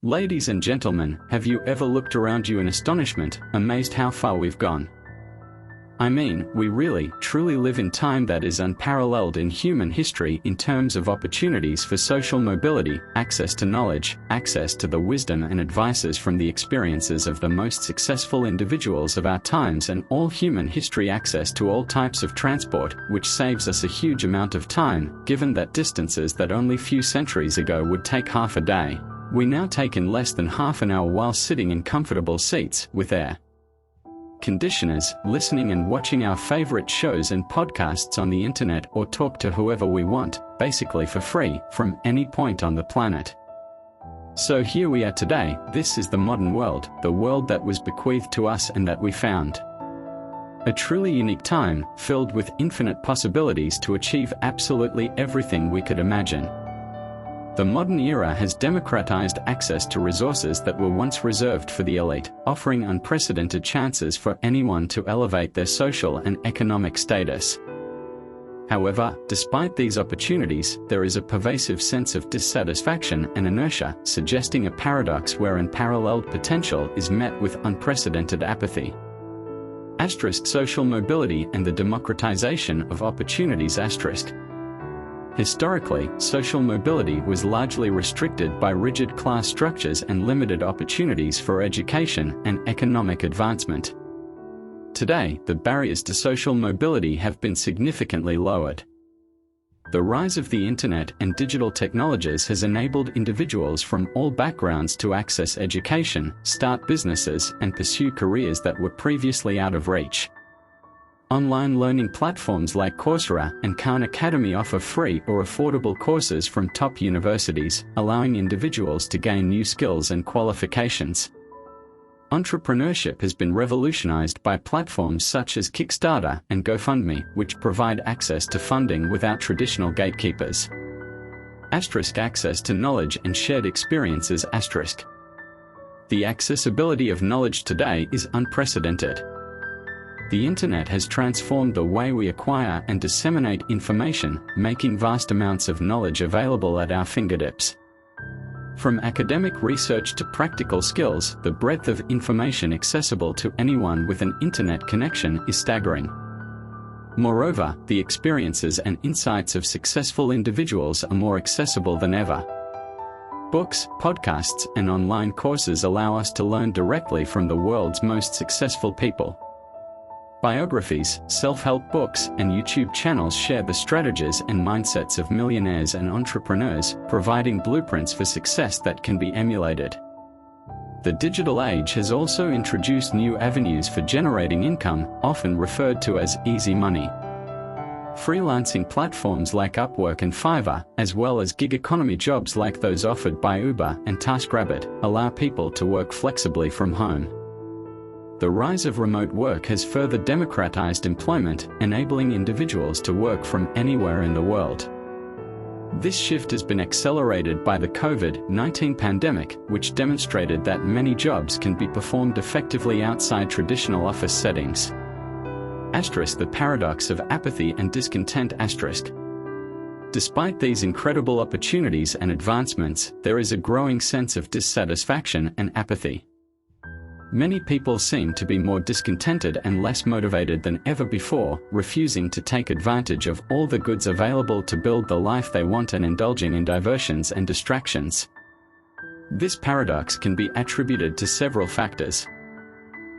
Ladies and gentlemen, have you ever looked around you in astonishment, amazed how far we've gone? I mean, we really, truly live in time that is unparalleled in human history in terms of opportunities for social mobility, access to knowledge, access to the wisdom and advices from the experiences of the most successful individuals of our times, and all human history, access to all types of transport, which saves us a huge amount of time, given that distances that only few centuries ago would take half a day, we now take in less than half an hour while sitting in comfortable seats, with air conditioners, listening and watching our favorite shows and podcasts on the internet, or talk to whoever we want, basically for free, from any point on the planet. So here we are today. This is the modern world, the world that was bequeathed to us and that we found. A truly unique time, filled with infinite possibilities to achieve absolutely everything we could imagine. The modern era has democratized access to resources that were once reserved for the elite, offering unprecedented chances for anyone to elevate their social and economic status. However, despite these opportunities, there is a pervasive sense of dissatisfaction and inertia, suggesting a paradox where unparalleled potential is met with unprecedented apathy. Social mobility and the democratization of opportunities. Historically, social mobility was largely restricted by rigid class structures and limited opportunities for education and economic advancement. Today, the barriers to social mobility have been significantly lowered. The rise of the internet and digital technologies has enabled individuals from all backgrounds to access education, start businesses, and pursue careers that were previously out of reach. Online learning platforms like Coursera and Khan Academy offer free or affordable courses from top universities, allowing individuals to gain new skills and qualifications. Entrepreneurship has been revolutionized by platforms such as Kickstarter and GoFundMe, which provide access to funding without traditional gatekeepers. Access to knowledge and shared experiences. The accessibility of knowledge today is unprecedented. The internet has transformed the way we acquire and disseminate information, making vast amounts of knowledge available at our fingertips. From academic research to practical skills, the breadth of information accessible to anyone with an internet connection is staggering. Moreover, the experiences and insights of successful individuals are more accessible than ever. Books, podcasts, and online courses allow us to learn directly from the world's most successful people. Biographies, self-help books, and YouTube channels share the strategies and mindsets of millionaires and entrepreneurs, providing blueprints for success that can be emulated. The digital age has also introduced new avenues for generating income, often referred to as easy money. Freelancing platforms like Upwork and Fiverr, as well as gig economy jobs like those offered by Uber and TaskRabbit, allow people to work flexibly from home. The rise of remote work has further democratized employment, enabling individuals to work from anywhere in the world. This shift has been accelerated by the COVID-19 pandemic, which demonstrated that many jobs can be performed effectively outside traditional office settings. The paradox of apathy and discontent. Despite these incredible opportunities and advancements, there is a growing sense of dissatisfaction and apathy. Many people seem to be more discontented and less motivated than ever before, refusing to take advantage of all the goods available to build the life they want and indulging in diversions and distractions. This paradox can be attributed to several factors.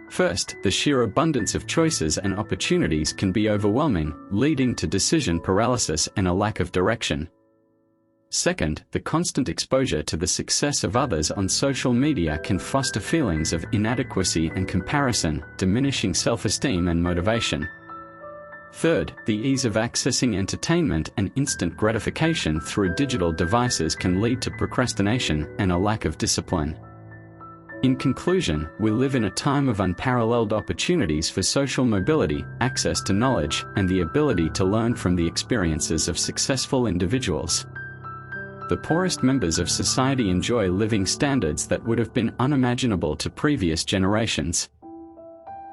First, the sheer abundance of choices and opportunities can be overwhelming, leading to decision paralysis and a lack of direction. Second, the constant exposure to the success of others on social media can foster feelings of inadequacy and comparison, diminishing self-esteem and motivation. Third, the ease of accessing entertainment and instant gratification through digital devices can lead to procrastination and a lack of discipline. In conclusion, we live in a time of unparalleled opportunities for social mobility, access to knowledge, and the ability to learn from the experiences of successful individuals. The poorest members of society enjoy living standards that would have been unimaginable to previous generations.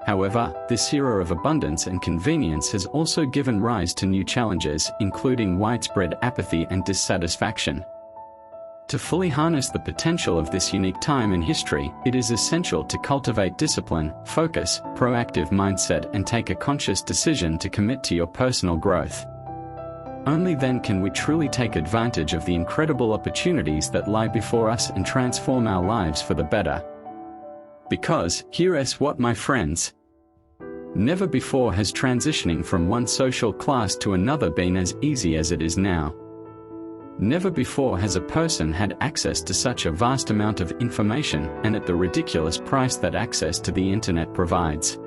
However, this era of abundance and convenience has also given rise to new challenges, including widespread apathy and dissatisfaction. To fully harness the potential of this unique time in history, it is essential to cultivate discipline, focus, proactive mindset, and take a conscious decision to commit to your personal growth. Only then can we truly take advantage of the incredible opportunities that lie before us and transform our lives for the better. Because, here's what, my friends. Never before has transitioning from one social class to another been as easy as it is now. Never before has a person had access to such a vast amount of information and at the ridiculous price that access to the internet provides.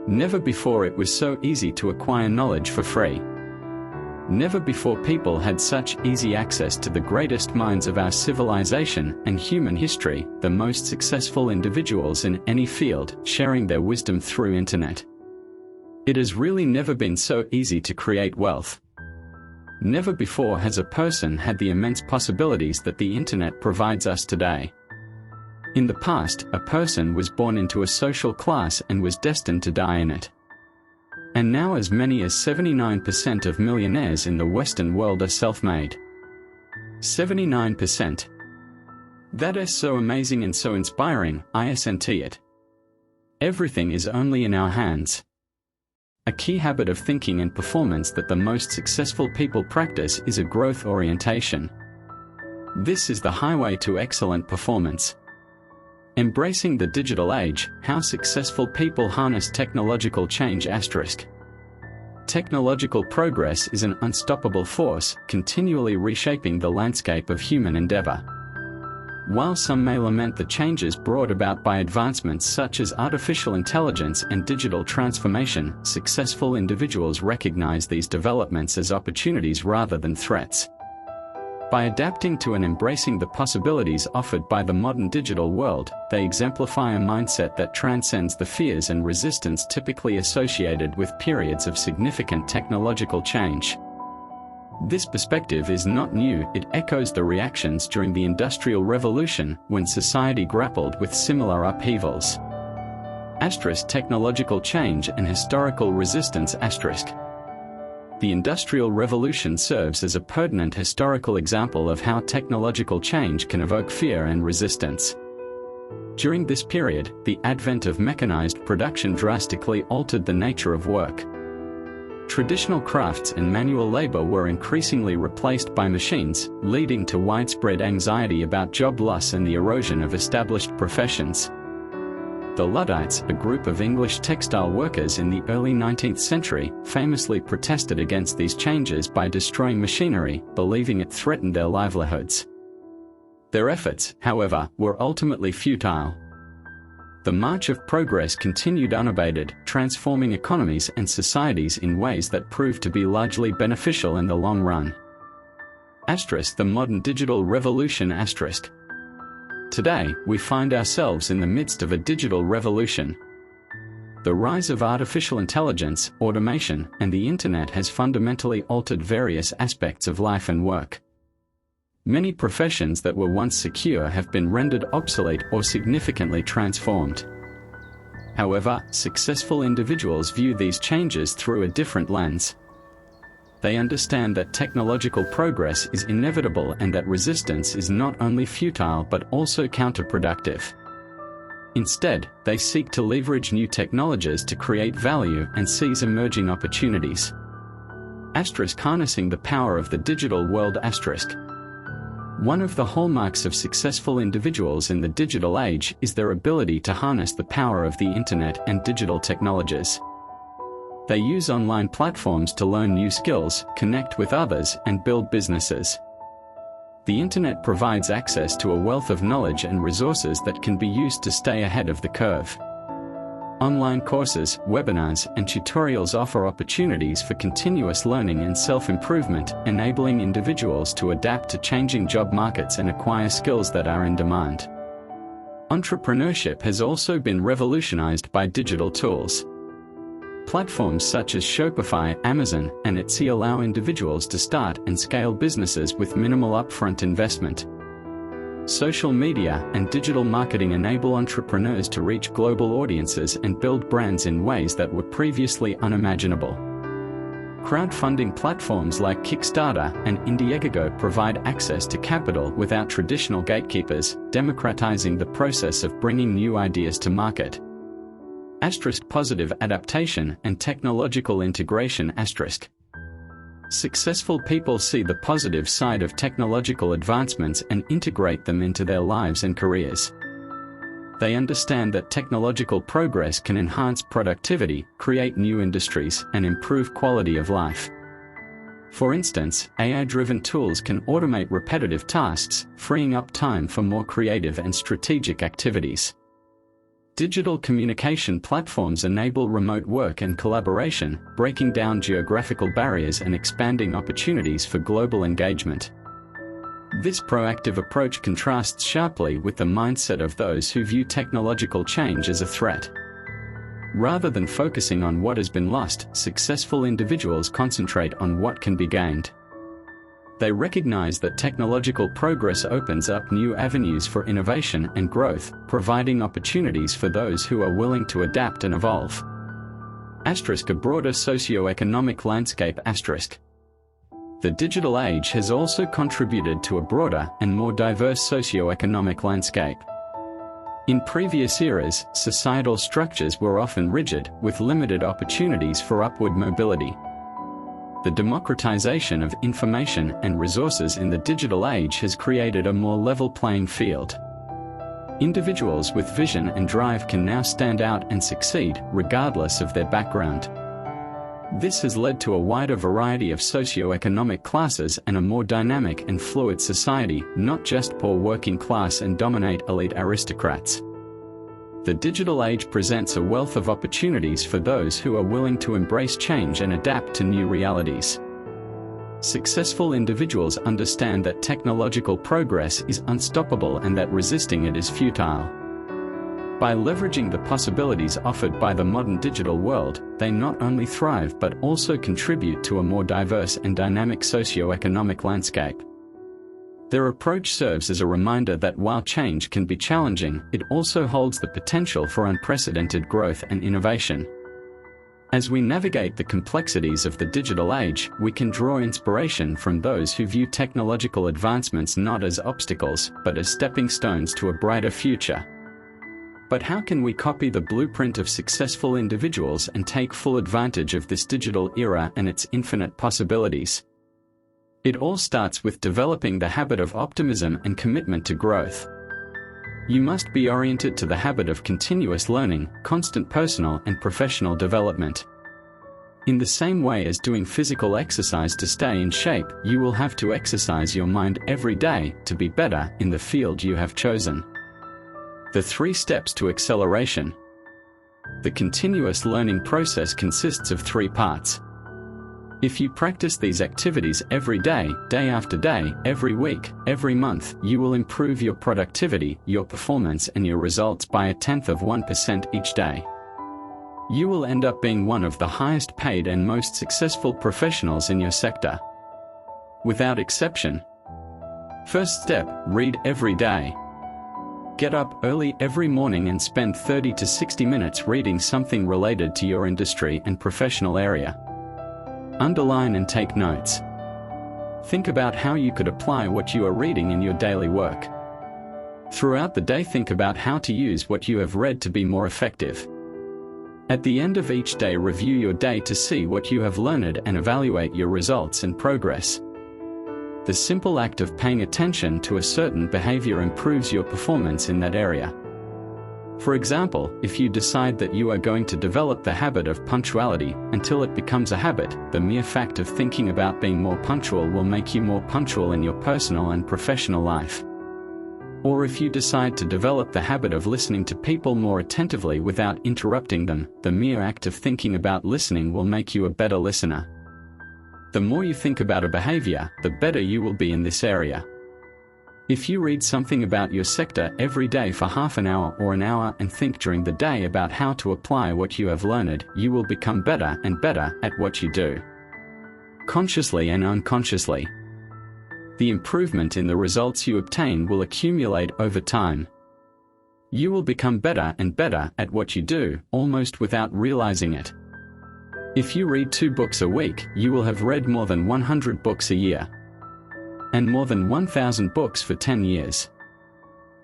Never before it was so easy to acquire knowledge for free. Never before people had such easy access to the greatest minds of our civilization and human history, the most successful individuals in any field, sharing their wisdom through internet. It has really never been so easy to create wealth. Never before has a person had the immense possibilities that the internet provides us today. In the past, a person was born into a social class and was destined to die in it. And now as many as 79% of millionaires in the Western world are self-made. 79%. That is so amazing and so inspiring, isn't it? Everything is only in our hands. A key habit of thinking and performance that the most successful people practice is a growth orientation. This is the highway to excellent performance. Embracing the digital age, how successful people harness technological change *. Technological progress is an unstoppable force, continually reshaping the landscape of human endeavor. While some may lament the changes brought about by advancements such as artificial intelligence and digital transformation, successful individuals recognize these developments as opportunities rather than threats. By adapting to and embracing the possibilities offered by the modern digital world, they exemplify a mindset that transcends the fears and resistance typically associated with periods of significant technological change. This perspective is not new, it echoes the reactions during the Industrial Revolution, when society grappled with similar upheavals. Technological change and historical resistance *. The Industrial Revolution serves as a pertinent historical example of how technological change can evoke fear and resistance. During this period, the advent of mechanized production drastically altered the nature of work. Traditional crafts and manual labor were increasingly replaced by machines, leading to widespread anxiety about job loss and the erosion of established professions. The Luddites, a group of English textile workers in the early 19th century, famously protested against these changes by destroying machinery, believing it threatened their livelihoods. Their efforts, however, were ultimately futile. The march of progress continued unabated, transforming economies and societies in ways that proved to be largely beneficial in the long run. The modern digital revolution *. Today, we find ourselves in the midst of a digital revolution. The rise of artificial intelligence, automation, and the internet has fundamentally altered various aspects of life and work. Many professions that were once secure have been rendered obsolete or significantly transformed. However, successful individuals view these changes through a different lens. They understand that technological progress is inevitable and that resistance is not only futile but also counterproductive. Instead, they seek to leverage new technologies to create value and seize emerging opportunities. Harnessing the power of the digital world *. One of the hallmarks of successful individuals in the digital age is their ability to harness the power of the internet and digital technologies. They use online platforms to learn new skills, connect with others, and build businesses. The internet provides access to a wealth of knowledge and resources that can be used to stay ahead of the curve. Online courses, webinars, and tutorials offer opportunities for continuous learning and self-improvement, enabling individuals to adapt to changing job markets and acquire skills that are in demand. Entrepreneurship has also been revolutionized by digital tools. Platforms such as Shopify, Amazon, and Etsy allow individuals to start and scale businesses with minimal upfront investment. Social media and digital marketing enable entrepreneurs to reach global audiences and build brands in ways that were previously unimaginable. Crowdfunding platforms like Kickstarter and Indiegogo provide access to capital without traditional gatekeepers, democratizing the process of bringing new ideas to market. Positive adaptation and technological integration. Successful people see the positive side of technological advancements and integrate them into their lives and careers. They understand that technological progress can enhance productivity, create new industries, and improve quality of life. For instance, AI-driven tools can automate repetitive tasks, freeing up time for more creative and strategic activities. Digital communication platforms enable remote work and collaboration, breaking down geographical barriers and expanding opportunities for global engagement. This proactive approach contrasts sharply with the mindset of those who view technological change as a threat. Rather than focusing on what has been lost, successful individuals concentrate on what can be gained. They recognize that technological progress opens up new avenues for innovation and growth, providing opportunities for those who are willing to adapt and evolve. A broader socio-economic landscape. The digital age has also contributed to a broader and more diverse socio-economic landscape. In previous eras, societal structures were often rigid, with limited opportunities for upward mobility. The democratization of information and resources in the digital age has created a more level playing field. Individuals with vision and drive can now stand out and succeed, regardless of their background. This has led to a wider variety of socio-economic classes and a more dynamic and fluid society, not just poor working class and dominate elite aristocrats. The digital age presents a wealth of opportunities for those who are willing to embrace change and adapt to new realities. Successful individuals understand that technological progress is unstoppable and that resisting it is futile. By leveraging the possibilities offered by the modern digital world, they not only thrive but also contribute to a more diverse and dynamic socio-economic landscape. Their approach serves as a reminder that while change can be challenging, it also holds the potential for unprecedented growth and innovation. As we navigate the complexities of the digital age, we can draw inspiration from those who view technological advancements not as obstacles, but as stepping stones to a brighter future. But how can we copy the blueprint of successful individuals and take full advantage of this digital era and its infinite possibilities? It all starts with developing the habit of optimism and commitment to growth. You must be oriented to the habit of continuous learning, constant personal and professional development. In the same way as doing physical exercise to stay in shape, you will have to exercise your mind every day to be better in the field you have chosen. The 3 steps to acceleration. The continuous learning process consists of 3 parts. If you practice these activities every day, day after day, every week, every month, you will improve your productivity, your performance, and your results by 0.1% each day. You will end up being one of the highest paid and most successful professionals in your sector. Without exception. First step, read every day. Get up early every morning and spend 30 to 60 minutes reading something related to your industry and professional area. Underline and take notes. Think about how you could apply what you are reading in your daily work. Throughout the day, think about how to use what you have read to be more effective. At the end of each day, review your day to see what you have learned and evaluate your results and progress. The simple act of paying attention to a certain behavior improves your performance in that area. For example, if you decide that you are going to develop the habit of punctuality until it becomes a habit, the mere fact of thinking about being more punctual will make you more punctual in your personal and professional life. Or if you decide to develop the habit of listening to people more attentively without interrupting them, the mere act of thinking about listening will make you a better listener. The more you think about a behavior, the better you will be in this area. If you read something about your sector every day for half an hour or an hour and think during the day about how to apply what you have learned, you will become better and better at what you do. Consciously and unconsciously. The improvement in the results you obtain will accumulate over time. You will become better and better at what you do, almost without realizing it. If you read 2 books a week, you will have read more than 100 books a year. And more than 1,000 books for 10 years.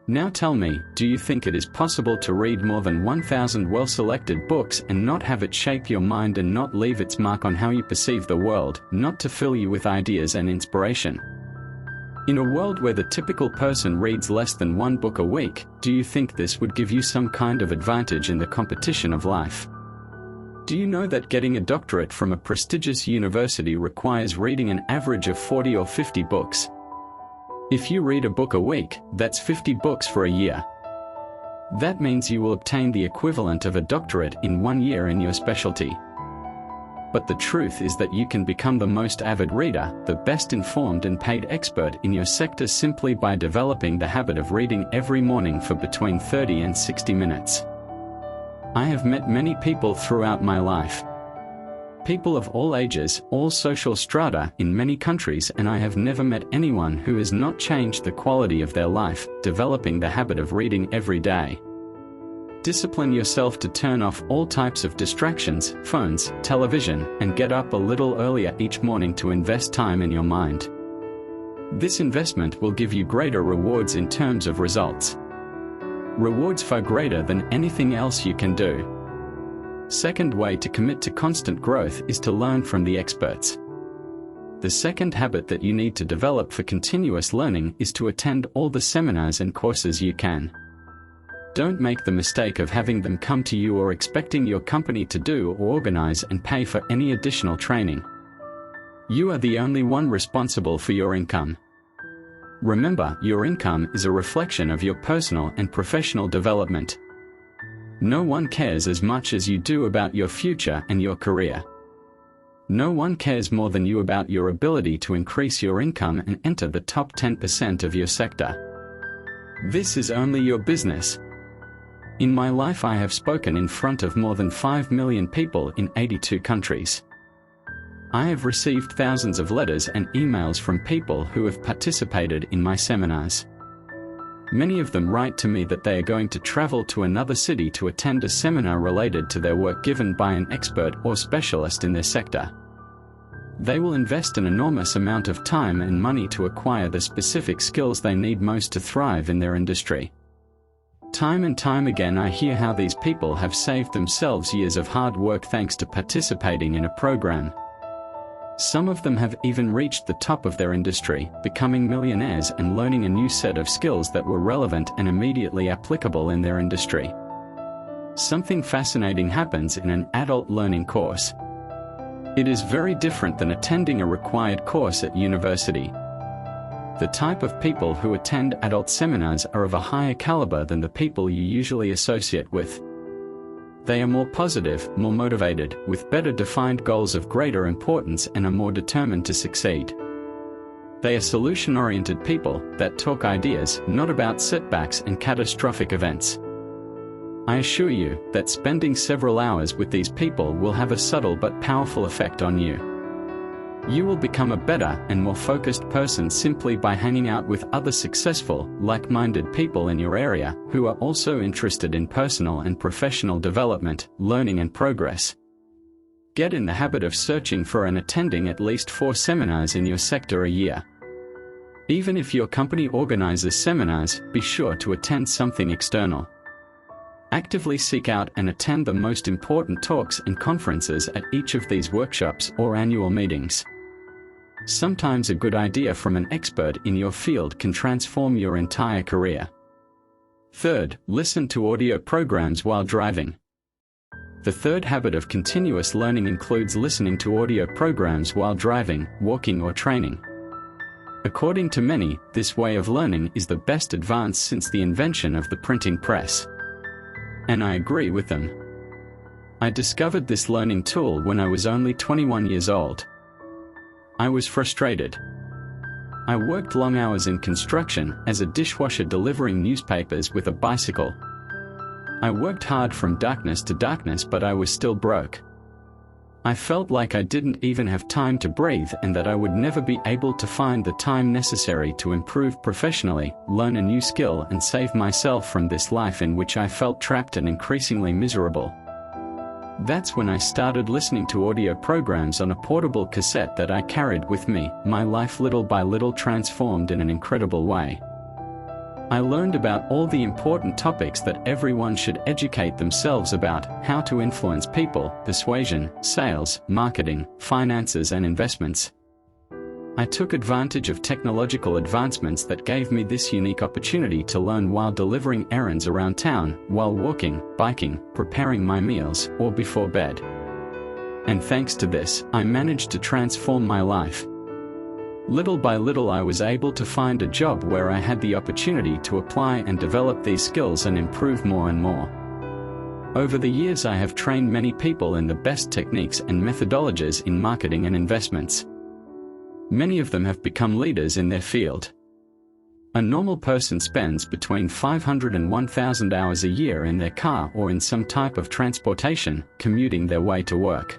Now tell me, do you think it is possible to read more than 1,000 well-selected books and not have it shape your mind and not leave its mark on how you perceive the world, not to fill you with ideas and inspiration? In a world where the typical person reads less than 1 book a week, do you think this would give you some kind of advantage in the competition of life? Do you know that getting a doctorate from a prestigious university requires reading an average of 40 or 50 books? If you read a book a week, that's 50 books for a year. That means you will obtain the equivalent of a doctorate in 1 year in your specialty. But the truth is that you can become the most avid reader, the best informed and paid expert in your sector simply by developing the habit of reading every morning for between 30 and 60 minutes. I have met many people throughout my life. People of all ages, all social strata in many countries, and I have never met anyone who has not changed the quality of their life, developing the habit of reading every day. Discipline yourself to turn off all types of distractions, phones, television, and get up a little earlier each morning to invest time in your mind. This investment will give you greater rewards in terms of results. Rewards far greater than anything else you can do. Second way to commit to constant growth is to learn from the experts. The second habit that you need to develop for continuous learning is to attend all the seminars and courses you can. Don't make the mistake of having them come to you or expecting your company to do or organize and pay for any additional training. You are the only one responsible for your income. Remember, your income is a reflection of your personal and professional development. No one cares as much as you do about your future and your career. No one cares more than you about your ability to increase your income and enter the top 10% of your sector. This is only your business. In my life, I have spoken in front of more than 5 million people in 82 countries. I have received thousands of letters and emails from people who have participated in my seminars. Many of them write to me that they are going to travel to another city to attend a seminar related to their work given by an expert or specialist in their sector. They will invest an enormous amount of time and money to acquire the specific skills they need most to thrive in their industry. Time and time again I hear how these people have saved themselves years of hard work thanks to participating in a program. Some of them have even reached the top of their industry, becoming millionaires and learning a new set of skills that were relevant and immediately applicable in their industry. Something fascinating happens in an adult learning course. It is very different than attending a required course at university. The type of people who attend adult seminars are of a higher caliber than the people you usually associate with. They are more positive, more motivated, with better defined goals of greater importance and are more determined to succeed. They are solution-oriented people that talk ideas, not about setbacks and catastrophic events. I assure you that spending several hours with these people will have a subtle but powerful effect on you. You will become a better and more focused person simply by hanging out with other successful, like-minded people in your area who are also interested in personal and professional development, learning and progress. Get in the habit of searching for and attending at least 4 seminars in your sector a year. Even if your company organizes seminars, be sure to attend something external. Actively seek out and attend the most important talks and conferences at each of these workshops or annual meetings. Sometimes a good idea from an expert in your field can transform your entire career. Third, listen to audio programs while driving. The third habit of continuous learning includes listening to audio programs while driving, walking or training. According to many, this way of learning is the best advance since the invention of the printing press. And I agree with them. I discovered this learning tool when I was only 21 years old. I was frustrated. I worked long hours in construction as a dishwasher delivering newspapers with a bicycle. I worked hard from darkness to darkness, but I was still broke. I felt like I didn't even have time to breathe and that I would never be able to find the time necessary to improve professionally, learn a new skill and save myself from this life in which I felt trapped and increasingly miserable. That's when I started listening to audio programs on a portable cassette that I carried with me. My life little by little transformed in an incredible way. I learned about all the important topics that everyone should educate themselves about: how to influence people, persuasion, sales, marketing, finances and investments. I took advantage of technological advancements that gave me this unique opportunity to learn while delivering errands around town, while walking, biking, preparing my meals, or before bed. And thanks to this, I managed to transform my life. Little by little I was able to find a job where I had the opportunity to apply and develop these skills and improve more and more. Over the years I have trained many people in the best techniques and methodologies in marketing and investments. Many of them have become leaders in their field. A normal person spends between 500 and 1,000 hours a year in their car or in some type of transportation, commuting their way to work.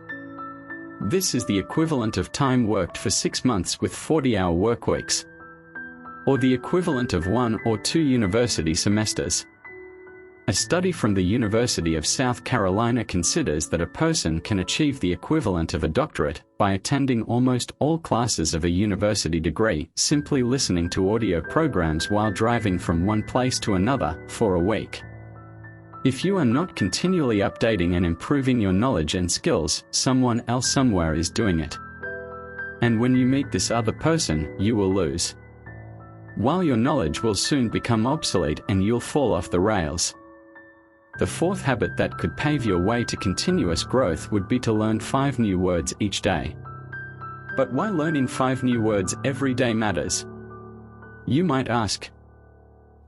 This is the equivalent of time worked for 6 months with 40-hour work weeks, or the equivalent of 1 or 2 university semesters. A study from the University of South Carolina considers that a person can achieve the equivalent of a doctorate by attending almost all classes of a university degree, simply listening to audio programs while driving from one place to another for a week. If you are not continually updating and improving your knowledge and skills, someone else somewhere is doing it. And when you meet this other person, you will lose. While your knowledge will soon become obsolete and you'll fall off the rails. The fourth habit that could pave your way to continuous growth would be to learn 5 new words each day. But why learning 5 new words every day matters? You might ask.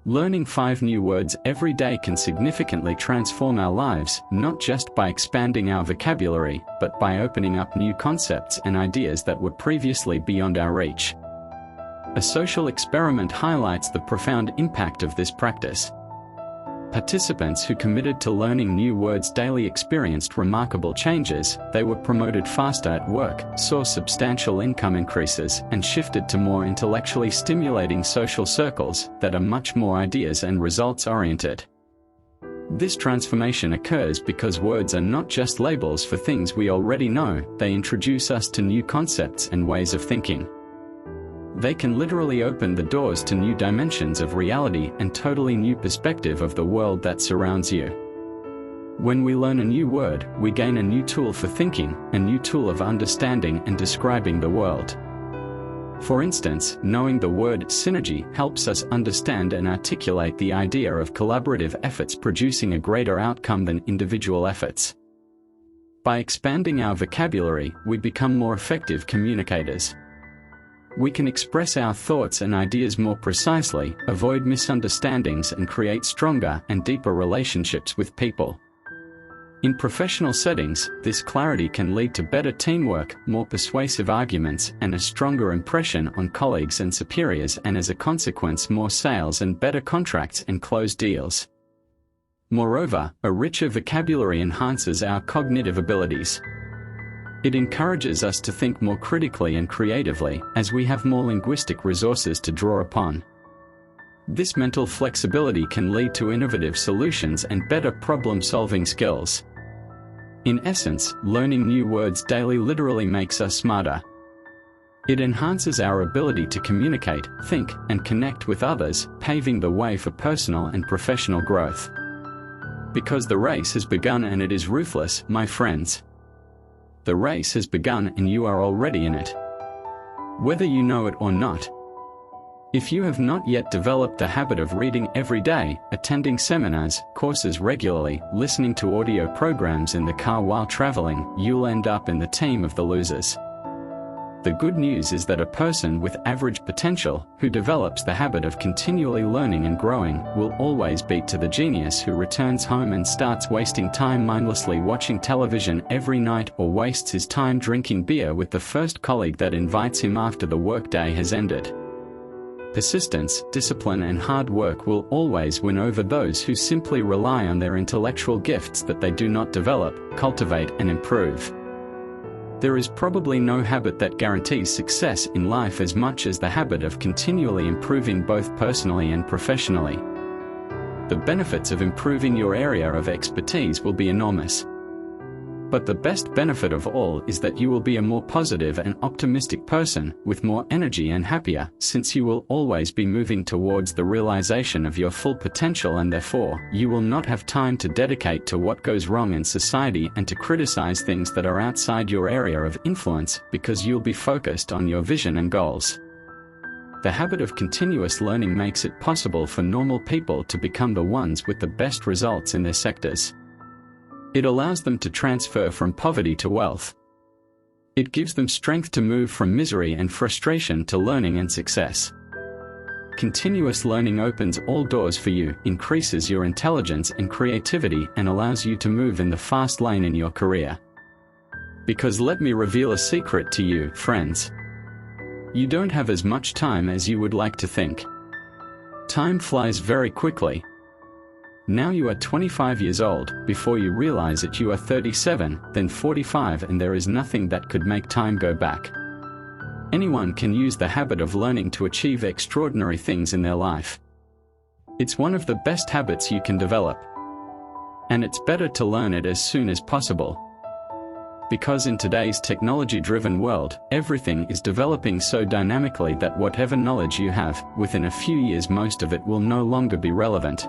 Learning 5 new words every day can significantly transform our lives, not just by expanding our vocabulary, but by opening up new concepts and ideas that were previously beyond our reach. A social experiment highlights the profound impact of this practice. Participants who committed to learning new words daily experienced remarkable changes. They were promoted faster at work, saw substantial income increases, and shifted to more intellectually stimulating social circles that are much more ideas and results oriented. This transformation occurs because words are not just labels for things we already know, they introduce us to new concepts and ways of thinking. They can literally open the doors to new dimensions of reality and totally new perspective of the world that surrounds you. When we learn a new word, we gain a new tool for thinking, a new tool of understanding and describing the world. For instance, knowing the word synergy helps us understand and articulate the idea of collaborative efforts producing a greater outcome than individual efforts. By expanding our vocabulary, we become more effective communicators. We can express our thoughts and ideas more precisely, avoid misunderstandings and create stronger and deeper relationships with people. In professional settings, this clarity can lead to better teamwork, more persuasive arguments, and a stronger impression on colleagues and superiors, and as a consequence more sales and better contracts and closed deals. Moreover, a richer vocabulary enhances our cognitive abilities. It encourages us to think more critically and creatively, as we have more linguistic resources to draw upon. This mental flexibility can lead to innovative solutions and better problem-solving skills. In essence, learning new words daily literally makes us smarter. It enhances our ability to communicate, think, and connect with others, paving the way for personal and professional growth. Because the race has begun and it is ruthless, my friends. The race has begun and you are already in it. Whether you know it or not. If you have not yet developed the habit of reading every day, attending seminars, courses regularly, listening to audio programs in the car while traveling, you'll end up in the team of the losers. The good news is that a person with average potential, who develops the habit of continually learning and growing, will always beat to the genius who returns home and starts wasting time mindlessly watching television every night, or wastes his time drinking beer with the first colleague that invites him after the workday has ended. Persistence, discipline and hard work will always win over those who simply rely on their intellectual gifts that they do not develop, cultivate and improve. There is probably no habit that guarantees success in life as much as the habit of continually improving both personally and professionally. The benefits of improving your area of expertise will be enormous. But the best benefit of all is that you will be a more positive and optimistic person, with more energy and happier, since you will always be moving towards the realization of your full potential, and therefore, you will not have time to dedicate to what goes wrong in society and to criticize things that are outside your area of influence, because you'll be focused on your vision and goals. The habit of continuous learning makes it possible for normal people to become the ones with the best results in their sectors. It allows them to transfer from poverty to wealth. It gives them strength to move from misery and frustration to learning and success. Continuous learning opens all doors for you, increases your intelligence and creativity, and allows you to move in the fast lane in your career. Because let me reveal a secret to you, friends. You don't have as much time as you would like to think. Time flies very quickly. Now you are 25 years old, before you realize it you are 37, then 45, and there is nothing that could make time go back. Anyone can use the habit of learning to achieve extraordinary things in their life. It's one of the best habits you can develop. And it's better to learn it as soon as possible. Because in today's technology-driven world, everything is developing so dynamically that whatever knowledge you have, within a few years most of it will no longer be relevant.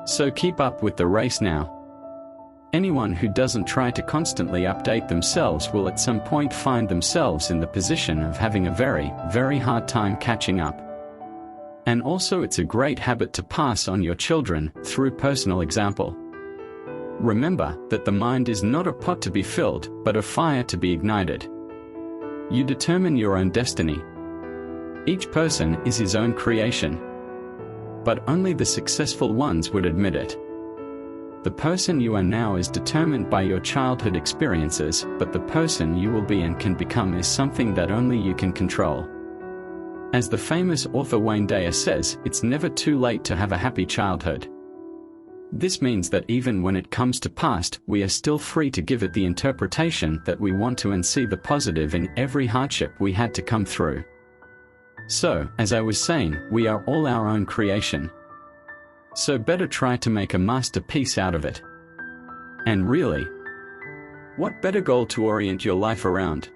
So keep up with the race now. Anyone who doesn't try to constantly update themselves will at some point find themselves in the position of having a very, very hard time catching up. And also it's a great habit to pass on your children, through personal example. Remember that the mind is not a pot to be filled, but a fire to be ignited. You determine your own destiny. Each person is his own creation. But only the successful ones would admit it. The person you are now is determined by your childhood experiences, but the person you will be and can become is something that only you can control. As the famous author Wayne Dyer says, it's never too late to have a happy childhood. This means that even when it comes to past, we are still free to give it the interpretation that we want to and see the positive in every hardship we had to come through. So, as I was saying, we are all our own creation. So better try to make a masterpiece out of it. And really, what better goal to orient your life around?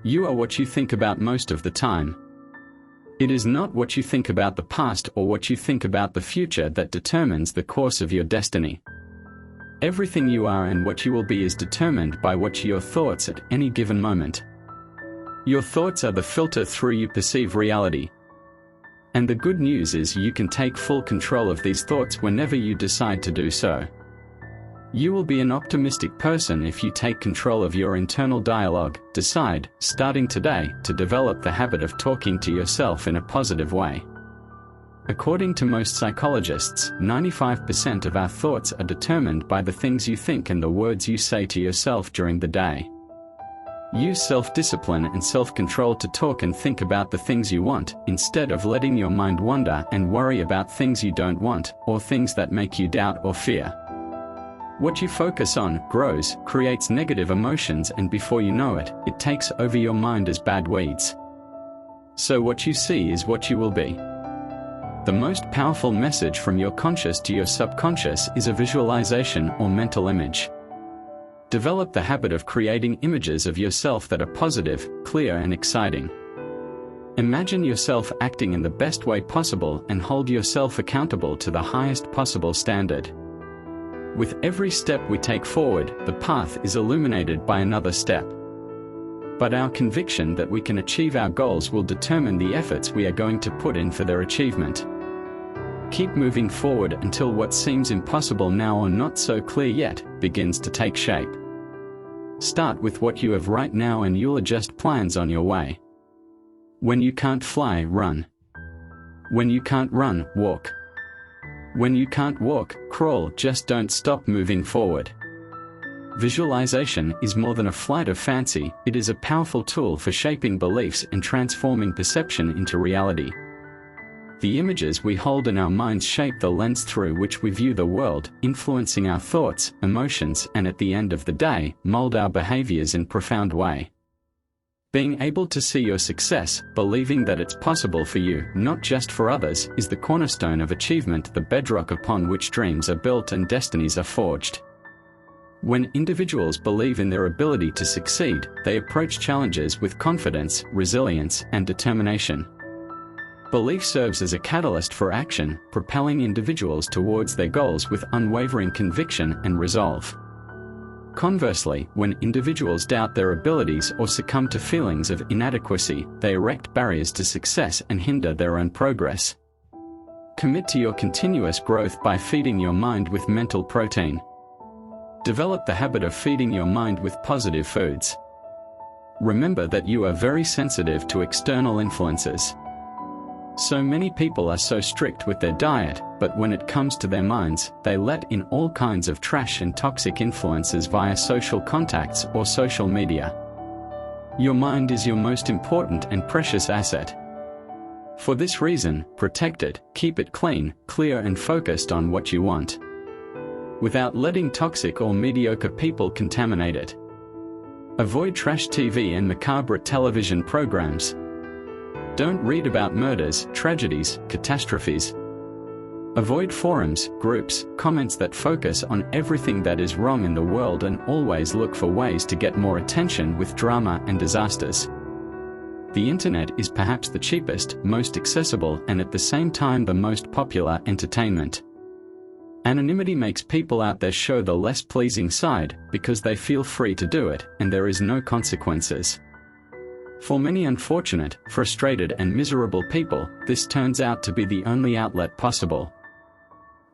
You are what you think about most of the time. It is not what you think about the past or what you think about the future that determines the course of your destiny. Everything you are and what you will be is determined by what your thoughts at any given moment. Your thoughts are the filter through you perceive reality. And the good news is you can take full control of these thoughts whenever you decide to do so. You will be an optimistic person if you take control of your internal dialogue, decide, starting today, to develop the habit of talking to yourself in a positive way. According to most psychologists, 95% of our thoughts are determined by the things you think and the words you say to yourself during the day. Use self-discipline and self-control to talk and think about the things you want, instead of letting your mind wander and worry about things you don't want, or things that make you doubt or fear. What you focus on grows, creates negative emotions, and before you know it, it takes over your mind as bad weeds. So what you see is what you will be. The most powerful message from your conscious to your subconscious is a visualization or mental image. Develop the habit of creating images of yourself that are positive, clear, and exciting. Imagine yourself acting in the best way possible and hold yourself accountable to the highest possible standard. With every step we take forward, the path is illuminated by another step. But our conviction that we can achieve our goals will determine the efforts we are going to put in for their achievement. Keep moving forward until what seems impossible now or not so clear yet begins to take shape. Start with what you have right now and you'll adjust plans on your way. When you can't fly, run. When you can't run, walk. When you can't walk, crawl, just don't stop moving forward. Visualization is more than a flight of fancy, it is a powerful tool for shaping beliefs and transforming perception into reality. The images we hold in our minds shape the lens through which we view the world, influencing our thoughts, emotions, and at the end of the day, mold our behaviors in a profound way. Being able to see your success, believing that it's possible for you, not just for others, is the cornerstone of achievement, the bedrock upon which dreams are built and destinies are forged. When individuals believe in their ability to succeed, they approach challenges with confidence, resilience, and determination. Belief serves as a catalyst for action, propelling individuals towards their goals with unwavering conviction and resolve. Conversely, when individuals doubt their abilities or succumb to feelings of inadequacy, they erect barriers to success and hinder their own progress. Commit to your continuous growth by feeding your mind with mental protein. Develop the habit of feeding your mind with positive foods. Remember that you are very sensitive to external influences. So many people are so strict with their diet, but when it comes to their minds, they let in all kinds of trash and toxic influences via social contacts or social media. Your mind is your most important and precious asset. For this reason, protect it, keep it clean, clear and focused on what you want, without letting toxic or mediocre people contaminate it. Avoid trash TV and macabre television programs. Don't read about murders, tragedies, catastrophes. Avoid forums, groups, comments that focus on everything that is wrong in the world and always look for ways to get more attention with drama and disasters. The internet is perhaps the cheapest, most accessible, and at the same time the most popular entertainment. Anonymity makes people out there show the less pleasing side, because they feel free to do it, and there is no consequences. For many unfortunate, frustrated and miserable people, this turns out to be the only outlet possible.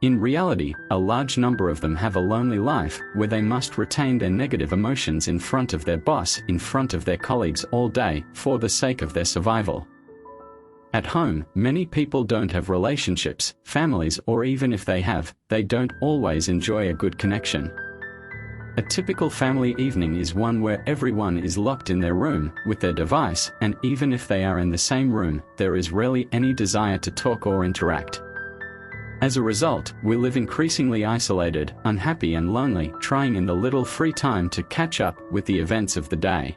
In reality, a large number of them have a lonely life, where they must retain their negative emotions in front of their boss, in front of their colleagues all day, for the sake of their survival. At home, many people don't have relationships, families, or even if they have, they don't always enjoy a good connection. A typical family evening is one where everyone is locked in their room, with their device, and even if they are in the same room, there is rarely any desire to talk or interact. As a result, we live increasingly isolated, unhappy and lonely, trying in the little free time to catch up with the events of the day.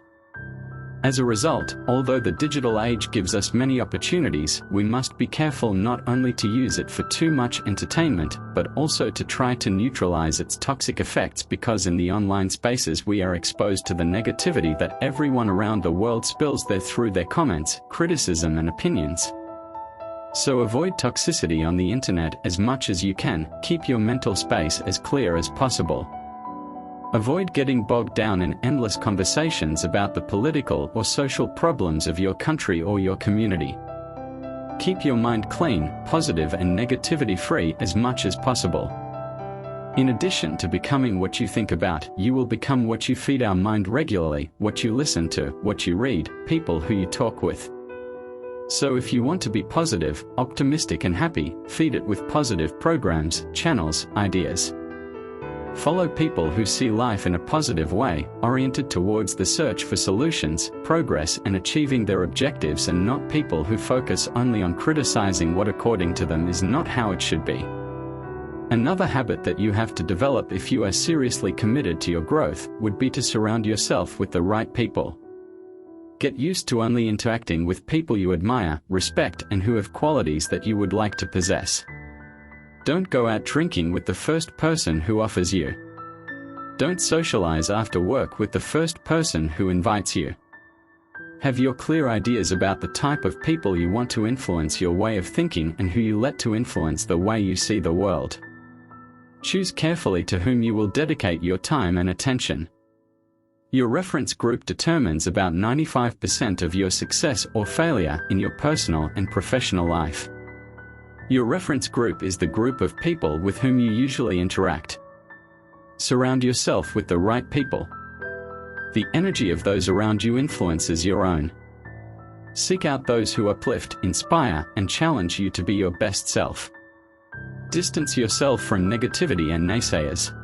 As a result, although the digital age gives us many opportunities, we must be careful not only to use it for too much entertainment, but also to try to neutralize its toxic effects, because in the online spaces we are exposed to the negativity that everyone around the world spills there through their comments, criticism and opinions. So avoid toxicity on the internet as much as you can, keep your mental space as clear as possible. Avoid getting bogged down in endless conversations about the political or social problems of your country or your community. Keep your mind clean, positive and negativity-free as much as possible. In addition to becoming what you think about, you will become what you feed our mind regularly, what you listen to, what you read, people who you talk with. So if you want to be positive, optimistic and happy, feed it with positive programs, channels, ideas. Follow people who see life in a positive way, oriented towards the search for solutions, progress and achieving their objectives, and not people who focus only on criticizing what according to them is not how it should be. Another habit that you have to develop if you are seriously committed to your growth would be to surround yourself with the right people. Get used to only interacting with people you admire, respect and who have qualities that you would like to possess. Don't go out drinking with the first person who offers you. Don't socialize after work with the first person who invites you. Have your clear ideas about the type of people you want to influence your way of thinking and who you let to influence the way you see the world. Choose carefully to whom you will dedicate your time and attention. Your reference group determines about 95% of your success or failure in your personal and professional life. Your reference group is the group of people with whom you usually interact. Surround yourself with the right people. The energy of those around you influences your own. Seek out those who uplift, inspire, and challenge you to be your best self. Distance yourself from negativity and naysayers.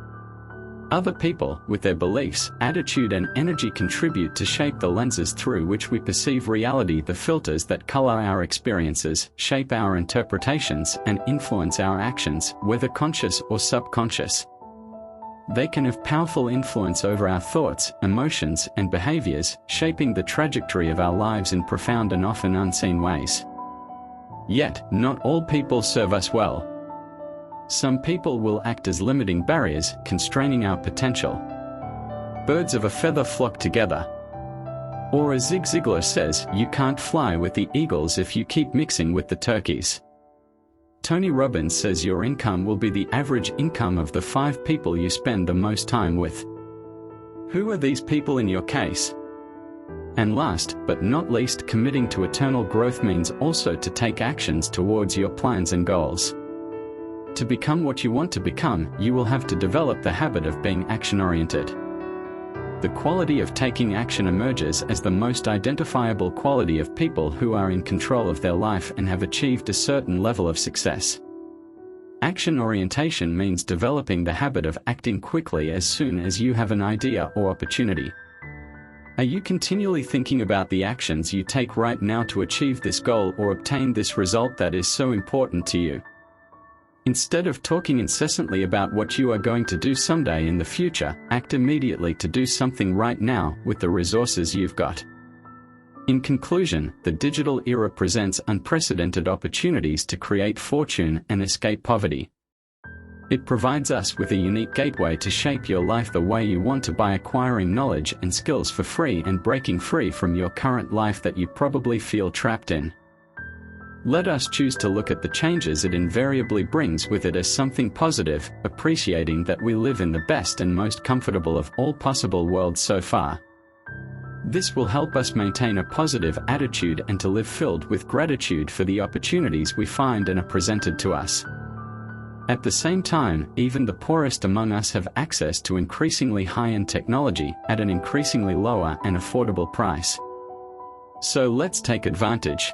Other people, with their beliefs, attitude and energy, contribute to shape the lenses through which we perceive reality, the filters that color our experiences, shape our interpretations, and influence our actions, whether conscious or subconscious. They can have powerful influence over our thoughts, emotions, and behaviors, shaping the trajectory of our lives in profound and often unseen ways. Yet, not all people serve us well. Some people will act as limiting barriers, constraining our potential. Birds of a feather flock together. Or as Zig Ziglar says, you can't fly with the eagles if you keep mixing with the turkeys. Tony Robbins says your income will be the average income of the 5 people you spend the most time with. Who are these people in your case? And last, but not least, committing to eternal growth means also to take actions towards your plans and goals. To become what you want to become, you will have to develop the habit of being action-oriented. The quality of taking action emerges as the most identifiable quality of people who are in control of their life and have achieved a certain level of success. Action orientation means developing the habit of acting quickly as soon as you have an idea or opportunity. Are you continually thinking about the actions you take right now to achieve this goal or obtain this result that is so important to you? Instead of talking incessantly about what you are going to do someday in the future, act immediately to do something right now with the resources you've got. In conclusion, the digital era presents unprecedented opportunities to create fortune and escape poverty. It provides us with a unique gateway to shape your life the way you want to by acquiring knowledge and skills for free and breaking free from your current life that you probably feel trapped in. Let us choose to look at the changes it invariably brings with it as something positive, appreciating that we live in the best and most comfortable of all possible worlds so far. This will help us maintain a positive attitude and to live filled with gratitude for the opportunities we find and are presented to us. At the same time, even the poorest among us have access to increasingly high-end technology at an increasingly lower and affordable price. So let's take advantage.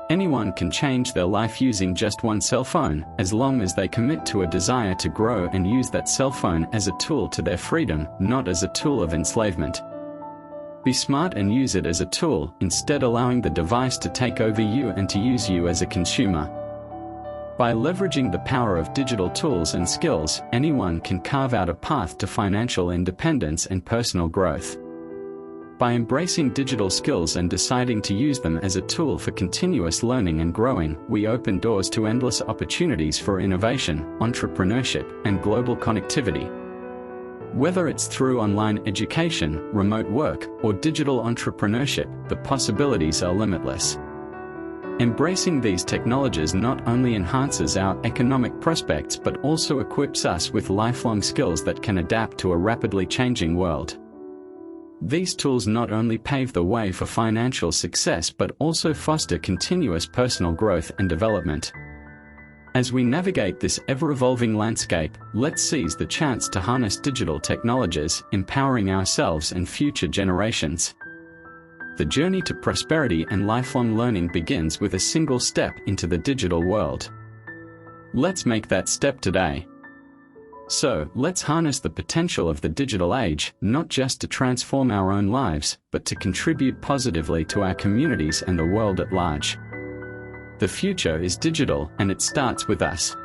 Anyone can change their life using just one cell phone, as long as they commit to a desire to grow and use that cell phone as a tool to their freedom, not as a tool of enslavement. Be smart and use it as a tool, instead allowing the device to take over you and to use you as a consumer. By leveraging the power of digital tools and skills, anyone can carve out a path to financial independence and personal growth. By embracing digital skills and deciding to use them as a tool for continuous learning and growing, we open doors to endless opportunities for innovation, entrepreneurship, and global connectivity. Whether it's through online education, remote work, or digital entrepreneurship, the possibilities are limitless. Embracing these technologies not only enhances our economic prospects but also equips us with lifelong skills that can adapt to a rapidly changing world. These tools not only pave the way for financial success but also foster continuous personal growth and development. As we navigate this ever-evolving landscape, let's seize the chance to harness digital technologies, empowering ourselves and future generations. The journey to prosperity and lifelong learning begins with a single step into the digital world. Let's make that step today. So, let's harness the potential of the digital age, not just to transform our own lives, but to contribute positively to our communities and the world at large. The future is digital, and it starts with us.